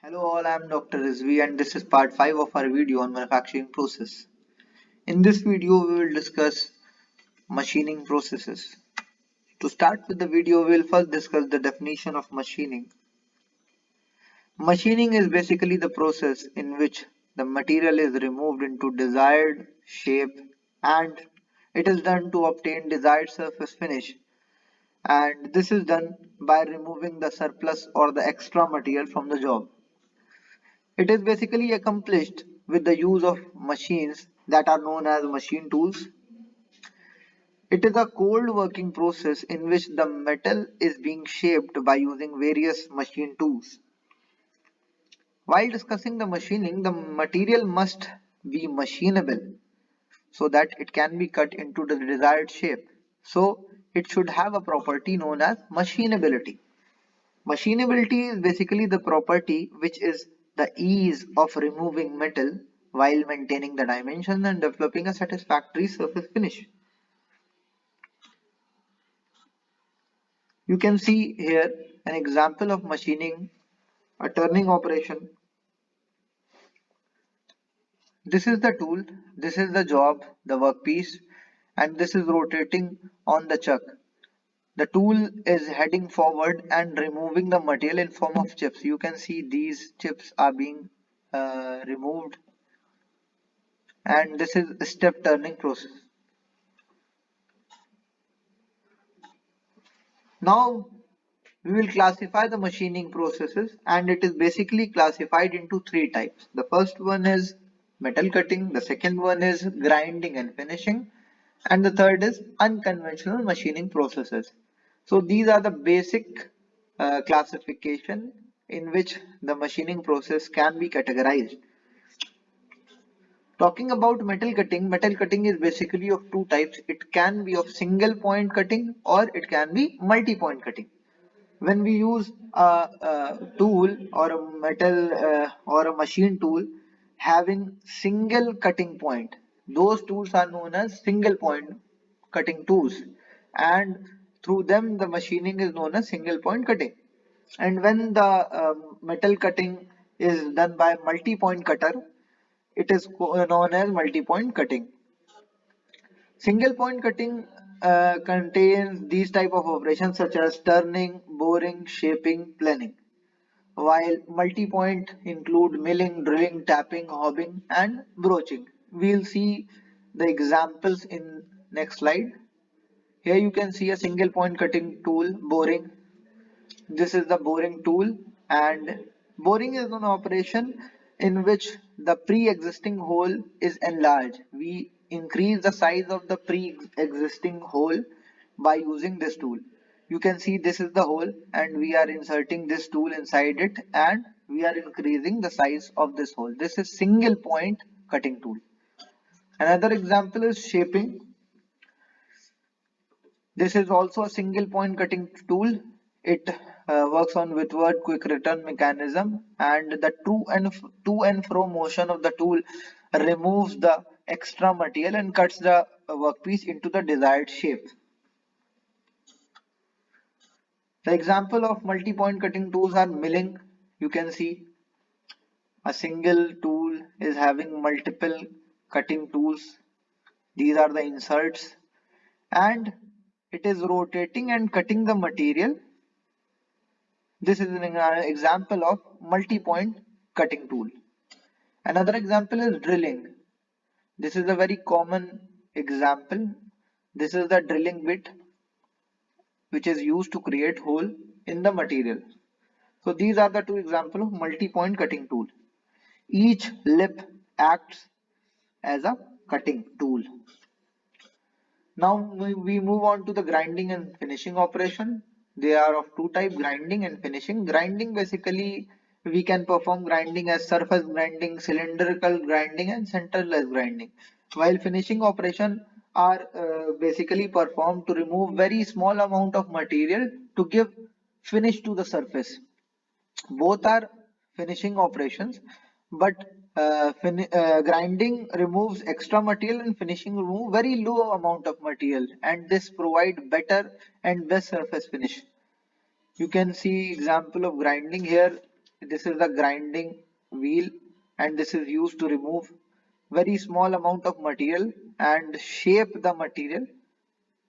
Hello all, I am Dr. Rizvi and this is part 5 of our video on manufacturing process. In this video we will discuss machining processes. To start with the video we will first discuss the definition of machining. Machining is basically the process in which the material is removed into desired shape and it is done to obtain desired surface finish, and this is done by removing the surplus or the extra material from the job. It is basically accomplished with the use of machines that are known as machine tools. It is a cold working process in which the metal is being shaped by using various machine tools. While discussing the machining, the material must be machinable so that it can be cut into the desired shape. So it should have a property known as machinability. Machinability is basically the property which is the ease of removing metal while maintaining the dimension and developing a satisfactory surface finish. You can see here an example of machining a turning operation. This is the tool, this is the job, the workpiece, and this is rotating on the chuck. The tool is heading forward and removing the material in form of chips. You can see these chips are being removed, and this is a step turning process. Now we will classify the machining processes, and it is basically classified into three types. The first one is metal cutting, the second one is grinding and finishing, and the third is unconventional machining processes. So these are the basic classification in which the machining process can be categorized. Talking about metal cutting is basically of two types. It can be of single point cutting or it can be multi-point cutting. When we use a tool or a metal or a machine tool having single cutting point, those tools are known as single point cutting tools, and through them the machining is known as single point cutting. And when the metal cutting is done by multi-point cutter, it is known as multi-point cutting. Single point cutting contains these type of operations such as turning, boring, shaping, planing, while multi-point include milling, drilling, tapping, hobbing, and broaching. We'll see the examples in next slide. Here you can see a single point cutting tool, boring. This is the boring tool, and boring is an operation in which the pre-existing hole is enlarged. We increase the size of the pre-existing hole by using this tool. You can see this is the hole and we are inserting this tool inside it and we are increasing the size of this hole. This is single point cutting tool. Another example is shaping. This is also a single point cutting tool. It works on Whitworth quick return mechanism, and the to and fro motion of the tool removes the extra material and cuts the workpiece into the desired shape. The example of multi-point cutting tools are milling. You can see a single tool is having multiple cutting tools. These are the inserts, and it is rotating and cutting the material. This is an example of multi-point cutting tool. Another example is drilling. This is a very common example. This is the drilling bit which is used to create hole in the material. So these are the two examples of multi-point cutting tool. Each lip acts as a cutting tool. Now we move on to the grinding and finishing operation. They are of two types, grinding and finishing. Grinding, basically we can perform grinding as surface grinding, cylindrical grinding, and centerless grinding. While finishing operation are basically performed to remove very small amount of material to give finish to the surface. Both are finishing operations, but grinding removes extra material and finishing remove very low amount of material, and this provide better and best surface finish. You can see example of grinding here. this is the grinding wheel, and this is used to remove very small amount of material and shape the material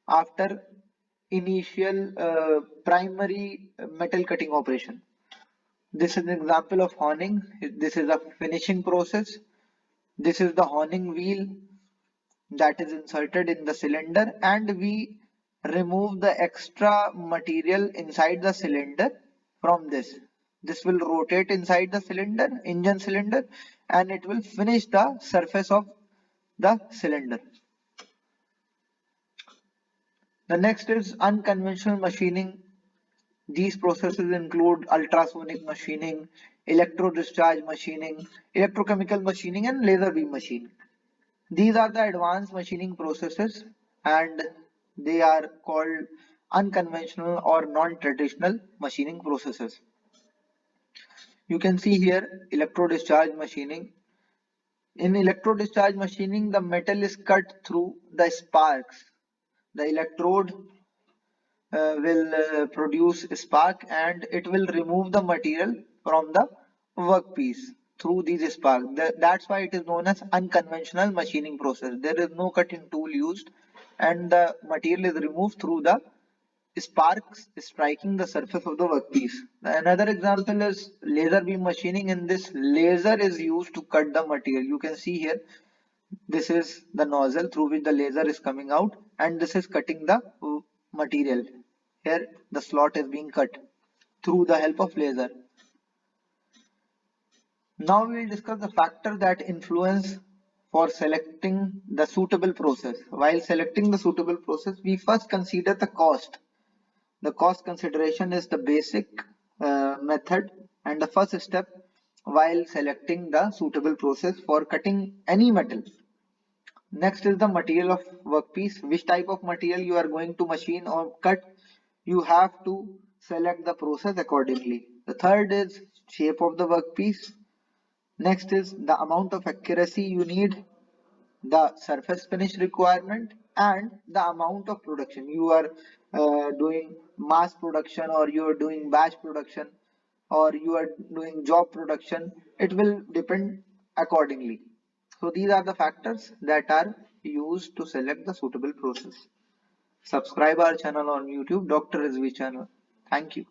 after initial primary metal cutting operation. This is an example of honing. This is a finishing process. This is the honing wheel that is inserted in the cylinder, and we remove the extra material inside the cylinder from this. This will rotate inside the cylinder, engine cylinder, and it will finish the surface of the cylinder. The next is unconventional machining. These processes include ultrasonic machining, electro-discharge machining, electrochemical machining, and laser beam machining. These are the advanced machining processes, and they are called unconventional or non-traditional machining processes. You can see here electro-discharge machining. In electro-discharge machining, the metal is cut through the sparks. The electrode will produce spark, and it will remove the material from the workpiece through these sparks. That's why it is known as unconventional machining process. There is no cutting tool used, and the material is removed through the sparks striking the surface of the workpiece. Another example is laser beam machining. In this, laser is used to cut the material. You can see here, this is the nozzle through which the laser is coming out, and this is cutting the material. Here the slot is being cut through the help of laser. Now we will discuss the factor that influence for selecting the suitable process. While selecting the suitable process, we first consider the cost. The cost consideration is the basic method and the first step while selecting the suitable process for cutting any metal. Next is the material of workpiece. Which type of material you are going to machine or cut, you have to select the process accordingly. The third is shape of the workpiece. Next is the amount of accuracy you need, the surface finish requirement, and the amount of production. You are doing mass production, or you are doing batch production, or you are doing job production. It will depend accordingly. So these are the factors that are used to select the suitable process. Subscribe our channel on YouTube, Dr. Rizvi channel. Thank you.